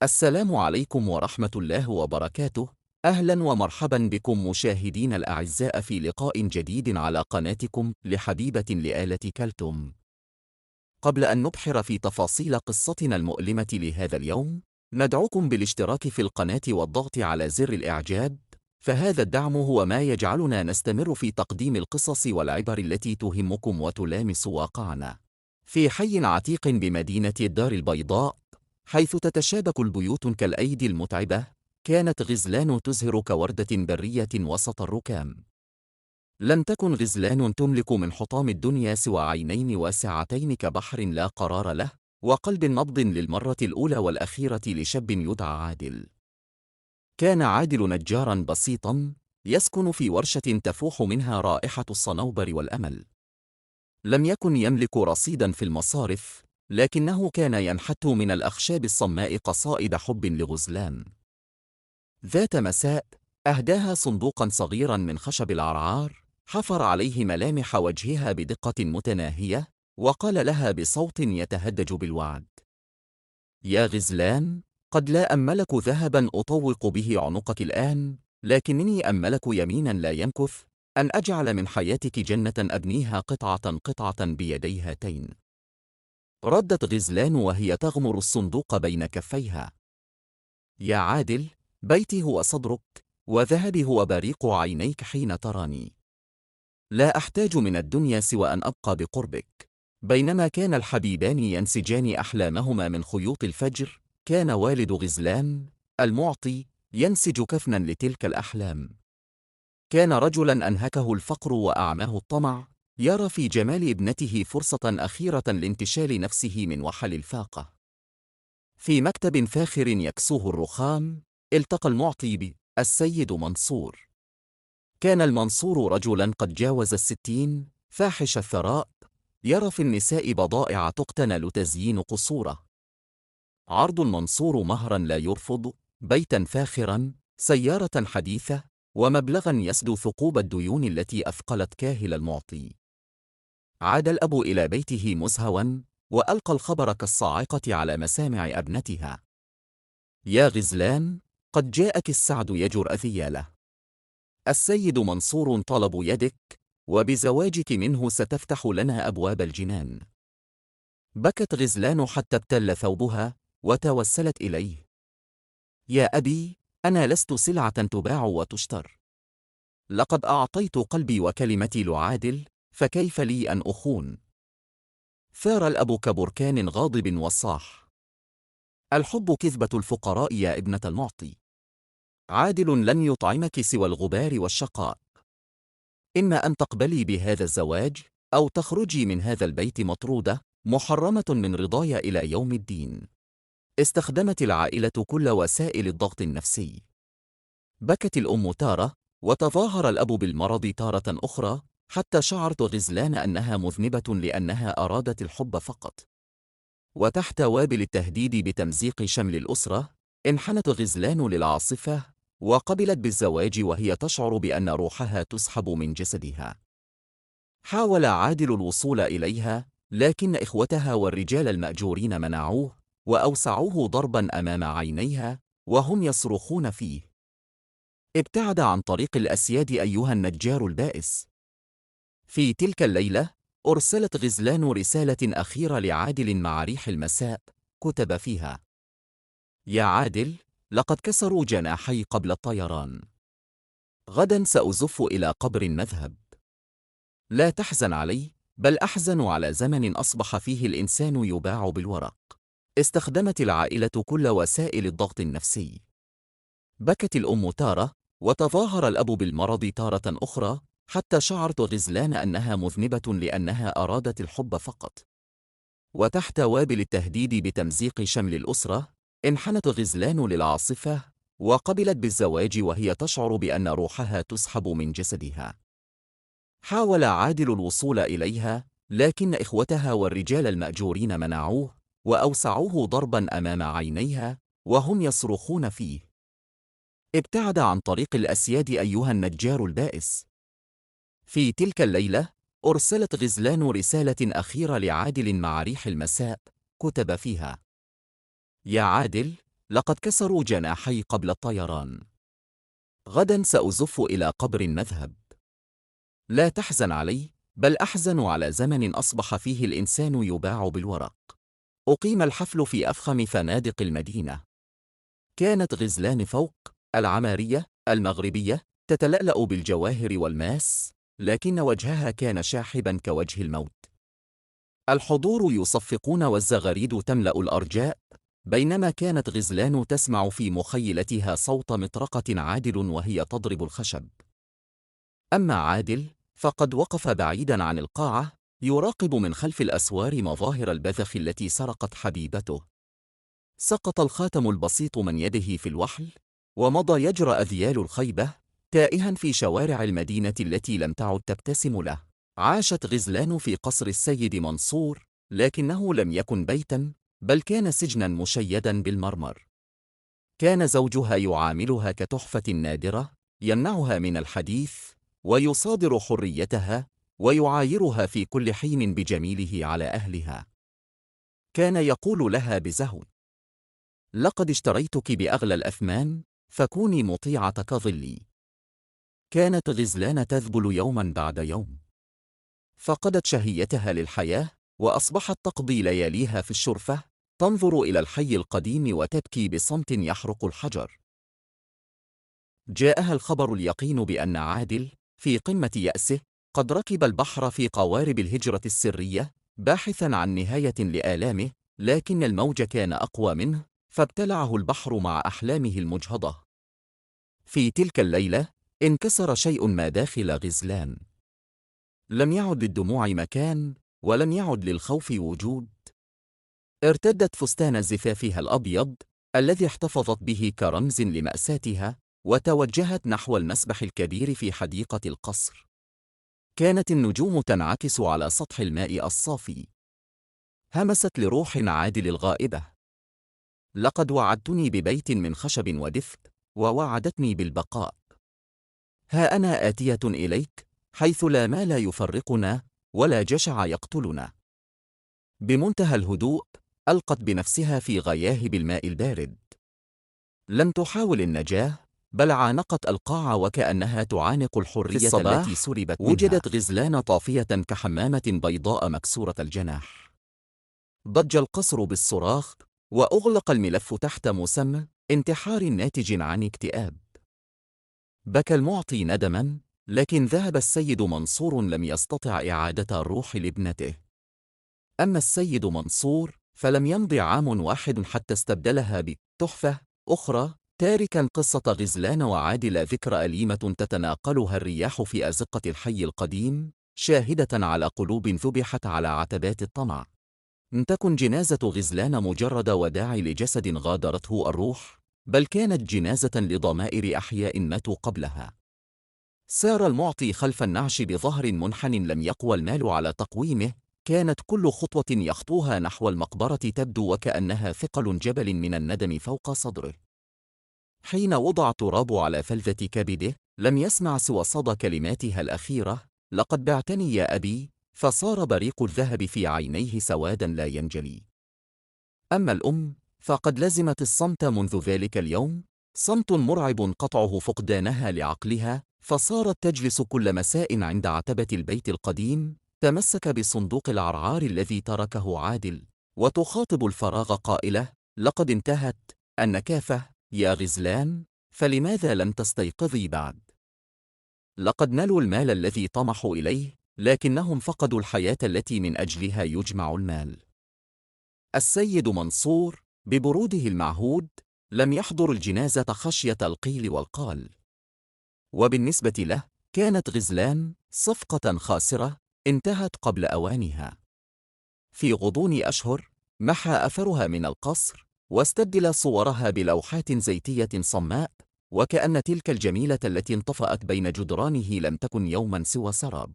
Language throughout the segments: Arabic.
السلام عليكم ورحمة الله وبركاته. أهلا ومرحبا بكم مشاهدين الأعزاء في لقاء جديد على قناتكم لحبيبة لآلة كلثوم. قبل أن نبحر في تفاصيل قصتنا المؤلمة لهذا اليوم، ندعوكم بالاشتراك في القناة والضغط على زر الإعجاب، فهذا الدعم هو ما يجعلنا نستمر في تقديم القصص والعبر التي تهمكم وتلامس واقعنا. في حي عتيق بمدينة الدار البيضاء، حيث تتشابك البيوت كالأيدي المتعبة، كانت غزلان تزهر كوردة برية وسط الركام. لم تكن غزلان تملك من حطام الدنيا سوى عينين واسعتين كبحر لا قرار له، وقلب نبض للمرة الأولى والأخيرة لشاب يدعى عادل. كان عادل نجارا بسيطا، يسكن في ورشة تفوح منها رائحة الصنوبر والأمل. لم يكن يملك رصيدا في المصارف، لكنه كان ينحت من الأخشاب الصماء قصائد حب لغزلان. ذات مساء، أهداها صندوقا صغيرا من خشب العرعار، حفر عليه ملامح وجهها بدقة متناهية، وقال لها بصوت يتهدج بالوعد: يا غزلان، قد لا أملك ذهبا أطوق به عنقك الآن، لكنني أملك يمينا لا ينكث، أن أجعل من حياتك جنة أبنيها قطعة قطعة بيدي هاتين. ردت غزلان وهي تغمر الصندوق بين كفيها: يا عادل، بيتي هو صدرك، وذهبي هو بريق عينيك حين تراني. لا أحتاج من الدنيا سوى أن أبقى بقربك. بينما كان الحبيبان ينسجان أحلامهما من خيوط الفجر، كان والد غزلان، المعطي، ينسج كفنا لتلك الأحلام. كان رجلا أنهكه الفقر وأعماه الطمع، يرى في جمال ابنته فرصة أخيرة لانتشال نفسه من وحل الفاقة. في مكتب فاخر يكسوه الرخام، التقى المعطي بالسيد منصور. كان المنصور رجلا قد جاوز 60، فاحش الثراء، يرى في النساء بضائع تقتنى تزيين قصوره. عرض المنصور مهرا لا يرفض، بيتا فاخرا، سيارة حديثة، ومبلغا يسدو ثقوب الديون التي أثقلت كاهل المعطي. عاد الأب إلى بيته مزهوا، وألقى الخبر كالصاعقة على مسامع ابنتها: يا غزلان، قد جاءك السعد يجر أذياله. السيد منصور طلب يدك، وبزواجك منه ستفتح لنا أبواب الجنان. بكت غزلان حتى ابتل ثوبها، وتوسلت إليه: يا أبي، أنا لست سلعة تباع وتشتر. لقد أعطيت قلبي وكلمتي لعادل، فكيف لي أن أخون؟ ثار الأب كبركان غاضب وصاح: الحب كذبة الفقراء يا ابنة المعطي. عادل لن يطعمك سوى الغبار والشقاء. إما أن تقبلي بهذا الزواج، أو تخرجي من هذا البيت مطرودة، محرمة من رضاي إلى يوم الدين. استخدمت العائلة كل وسائل الضغط النفسي. بكت الأم تارة، وتظاهر الأب بالمرض تارة أخرى، حتى شعرت غزلان أنها مذنبة لأنها أرادت الحب فقط. وتحت وابل التهديد بتمزيق شمل الأسرة، انحنت غزلان للعاصفة، وقبلت بالزواج وهي تشعر بأن روحها تسحب من جسدها. حاول عادل الوصول إليها، لكن إخوتها والرجال المأجورين منعوه، وأوسعوه ضربا أمام عينيها، وهم يصرخون فيه: ابتعد عن طريق الأسياد أيها النجار البائس. في تلك الليلة، أرسلت غزلان رسالة أخيرة لعادل مع ريح المساء، كتب فيها: يا عادل، لقد كسروا جناحي قبل الطيران. غدا سأزف إلى قبر المذهب. لا تحزن علي، بل أحزن على زمن أصبح فيه الإنسان يباع بالورق. استخدمت العائلة كل وسائل الضغط النفسي. بكت الأم تارة، وتظاهر الأب بالمرض تارة أخرى، حتى شعرت غزلان أنها مذنبة لأنها أرادت الحب فقط. وتحت وابل التهديد بتمزيق شمل الأسرة، انحنت غزلان للعاصفة، وقبلت بالزواج وهي تشعر بأن روحها تسحب من جسدها. حاول عادل الوصول إليها، لكن إخوتها والرجال المأجورين منعوه، وأوسعوه ضربا أمام عينيها، وهم يصرخون فيه: ابتعد عن طريق الأسياد أيها النجار البائس. في تلك الليلة، أرسلت غزلان رسالة أخيرة لعادل مع ريح المساء، كتب فيها: يا عادل، لقد كسروا جناحي قبل الطيران. غدا سأزف إلى قبر المذهب. لا تحزن علي، بل أحزن على زمن أصبح فيه الإنسان يباع بالورق. أقيم الحفل في أفخم فنادق المدينة. كانت غزلان فوق العمارية المغربية تتلألأ بالجواهر والماس، لكن وجهها كان شاحبا كوجه الموت. الحضور يصفقون والزغاريد تملأ الأرجاء، بينما كانت غزلان تسمع في مخيلتها صوت مطرقة عادل وهي تضرب الخشب. أما عادل فقد وقف بعيدا عن القاعة، يراقب من خلف الأسوار مظاهر البذخ التي سرقت حبيبته. سقط الخاتم البسيط من يده في الوحل، ومضى يجرى أذيال الخيبة، تائها في شوارع المدينة التي لم تعد تبتسم له. عاشت غزلان في قصر السيد منصور، لكنه لم يكن بيتا، بل كان سجنا مشيدا بالمرمر. كان زوجها يعاملها كتحفة نادرة، يمنعها من الحديث، ويصادر حريتها، ويعايرها في كل حين بجميله على أهلها. كان يقول لها بزهو: لقد اشتريتك بأغلى الأثمان، فكوني مطيعة كظلي. كانت غزلان تذبل يوما بعد يوم. فقدت شهيتها للحياة، وأصبحت تقضي لياليها في الشرفة، تنظر إلى الحي القديم وتبكي بصمت يحرق الحجر. جاءها الخبر اليقين بأن عادل في قمة يأسه قد ركب البحر في قوارب الهجرة السرية، باحثا عن نهاية لآلامه، لكن الموج كان أقوى منه، فابتلعه البحر مع أحلامه المجهضة. في تلك الليلة انكسر شيء ما داخل غزلان. لم يعد للدموع مكان، ولم يعد للخوف وجود. ارتدت فستان زفافها الأبيض الذي احتفظت به كرمز لمأساتها، وتوجهت نحو المسبح الكبير في حديقة القصر. كانت النجوم تنعكس على سطح الماء الصافي. همست لروح عادل الغائبة: لقد وعدتني ببيت من خشب ودفء، ووعدتني بالبقاء. ها أنا آتية إليك، حيث لا مال يفرقنا، ولا جشع يقتلنا. بمنتهى الهدوء ألقت بنفسها في غياهب الماء البارد. لم تحاول النجاة، بل عانقت القاع وكأنها تعانق الحرية في الصباح التي سربت منها. وجدت غزلان طافية كحمامة بيضاء مكسورة الجناح. ضج القصر بالصراخ، وأغلق الملف تحت مسمى انتحار ناتج عن اكتئاب. بكى المعطي ندما، لكن ذهب السيد منصور لم يستطع إعادة الروح لابنته. أما السيد منصور فلم يمض عام واحد حتى استبدلها بتحفة أخرى، تاركا قصة غزلان وعادل ذكرى أليمة تتناقلها الرياح في أزقة الحي القديم، شاهدة على قلوب ذبحت على عتبات الطمع. لم تكن جنازة غزلان مجرد وداع لجسد غادرته الروح، بل كانت جنازة لضمائر أحياء ماتوا قبلها. سار المعطي خلف النعش بظهر منحن، لم يقوى المال على تقويمه. كانت كل خطوة يخطوها نحو المقبرة تبدو وكأنها ثقل جبل من الندم فوق صدره. حين وضع التراب على فلذة كبده، لم يسمع سوى صدى كلماتها الأخيرة: لقد بعتني يا أبي، فصار بريق الذهب في عينيه سوادا لا ينجلي. أما الأم فقد لزمت الصمت منذ ذلك اليوم، صمت مرعب قطعه فقدانها لعقلها، فصارت تجلس كل مساء عند عتبة البيت القديم، تمسك بصندوق العرعار الذي تركه عادل، وتخاطب الفراغ قائلة: لقد انتهت النكافة يا غزلان، فلماذا لم تستيقظي بعد؟ لقد نلوا المال الذي طمحوا إليه، لكنهم فقدوا الحياة التي من أجلها يجمع المال. السيد منصور ببروده المعهود لم يحضر الجنازة خشية القيل والقال، وبالنسبة له كانت غزلان صفقة خاسرة انتهت قبل أوانها. في غضون أشهر محى أثرها من القصر، واستبدل صورها بلوحات زيتية صماء، وكأن تلك الجميلة التي انطفأت بين جدرانه لم تكن يوما سوى سراب.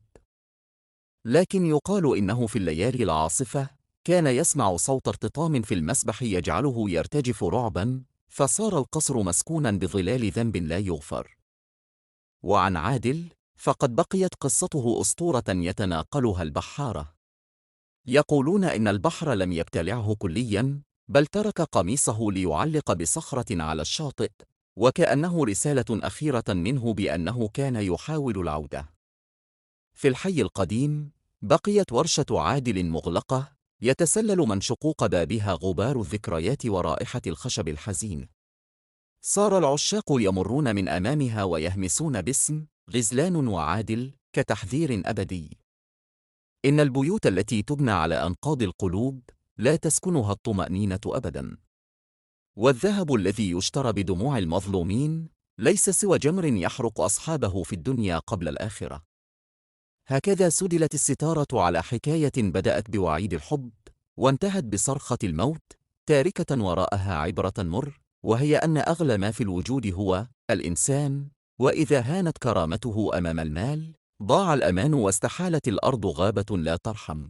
لكن يقال إنه في الليالي العاصفة كان يسمع صوت ارتطام في المسبح يجعله يرتجف رعبا، فصار القصر مسكونا بظلال ذنب لا يغفر. وعن عادل فقد بقيت قصته أسطورة يتناقلها البحارة. يقولون إن البحر لم يبتلعه كليا، بل ترك قميصه ليعلق بصخرة على الشاطئ، وكأنه رسالة أخيرة منه بأنه كان يحاول العودة. في الحي القديم بقيت ورشة عادل مغلقة، يتسلل من شقوق بابها غبار الذكريات ورائحة الخشب الحزين. صار العشاق يمرون من أمامها ويهمسون باسم غزلان وعادل كتحذير أبدي. إن البيوت التي تبنى على أنقاض القلوب لا تسكنها الطمأنينة أبداً. والذهب الذي يشترى بدموع المظلومين ليس سوى جمر يحرق أصحابه في الدنيا قبل الآخرة. هكذا سدلت الستارة على حكاية بدأت بوعيد الحب وانتهت بصرخة الموت، تاركة وراءها عبرة مر، وهي أن أغلى ما في الوجود هو الإنسان، وإذا هانت كرامته أمام المال ضاع الأمان واستحالت الأرض غابة لا ترحم.